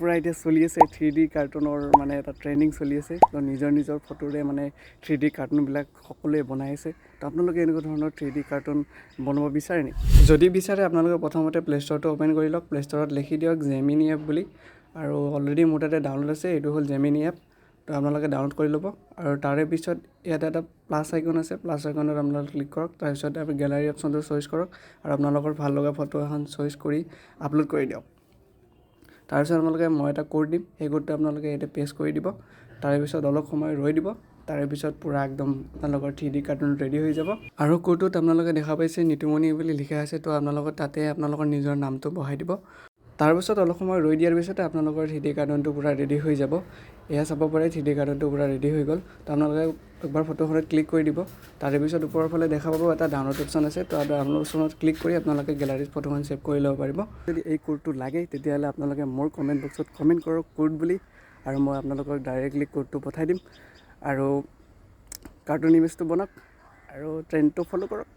পূৰা এতিয়া চলি আছে 3D কাৰ্টুনৰ মানে এটা ট্ৰেণ্ডিং চলি আছে তো নিজৰ ফটোৰে মানে 3D কাৰ্টুনবিলাক সকলোৱে বনাই আছে তো আপোনালোকে এনেকুৱা ধৰণৰ 3D কাৰ্টুন বনাব বিচাৰে নেকি যদি বিচাৰে আপোনালোকে প্ৰথমতে প্লে ষ্ট'ৰটো অ'পেন কৰি লওক প্লে ষ্ট'ৰত লিখি দিয়ক জেমিনি এপ বুলি আৰু অলৰেডি মোৰ তাতে ডাউনলোড আছে এইটো হ'ল জেমিনি এপ তো আপোনালোকে ডাউনলোড কৰি ল'ব আৰু তাৰে পিছত ইয়াতে এটা প্লাছ আইকন আছে প্লাছ আইকনত আপোনালোকে ক্লিক কৰক তাৰপিছত আপুনি গেলাৰী অপশ্যনটো চইচ কৰক আৰু আপোনালোকৰ ভাল লগা ফটো এখন চইচ কৰি আপলোড কৰি দিয়ক তাৰপিছত আপোনালোকে মই এটা কোড দিম সেই কোডটো আপোনালোকে ইয়াতে পেষ্ট কৰি দিব তাৰে পিছত অলপ সময় ৰৈ দিব তাৰে পিছত পুৰা একদম আপোনালোকৰ 3D কাৰ্টুন ৰেডি হৈ যাব আৰু কোডটোত আপোনালোকে দেখা পাইছে নিতুমণি বুলি লিখা আছে তো আপোনালোকে তাতে আপোনালোকৰ নিজৰ নামটো বহাই দিব তাৰপিছত অলপ সময় ৰৈ দিয়াৰ পিছতে আপোনালোকৰ 3D কাৰ্টুনটো পুৰা ৰেডি হৈ যাব এয়া চাব পাৰে 3D কাৰ্টুনটো পুৰা ৰেডি হৈ গ'ল তো আপোনালোকে একবাৰ ফটোখনত ক্লিক কৰি দিব তাৰে পিছত ওপৰৰ ফালে দেখা পাব এটা ডাউনলোড অপশ্যন আছে তো ডাউনলোড অপশ্যনত ক্লিক কৰি আপোনালোকে গেলাৰীত ফটোখন ছেভ কৰি ল'ব পাৰিব যদি এই কোডটো লাগে তেতিয়াহ'লে আপোনালোকে মোৰ কমেণ্ট বক্সত কমেণ্ট কৰক কোড বুলি আৰু মই আপোনালোকক ডাইৰেক্টলি কোডটো পঠাই দিম আৰু কাৰ্টুন ইমেজটো বনাওক আৰু ট্ৰেণ্ডটো ফ'ল' কৰক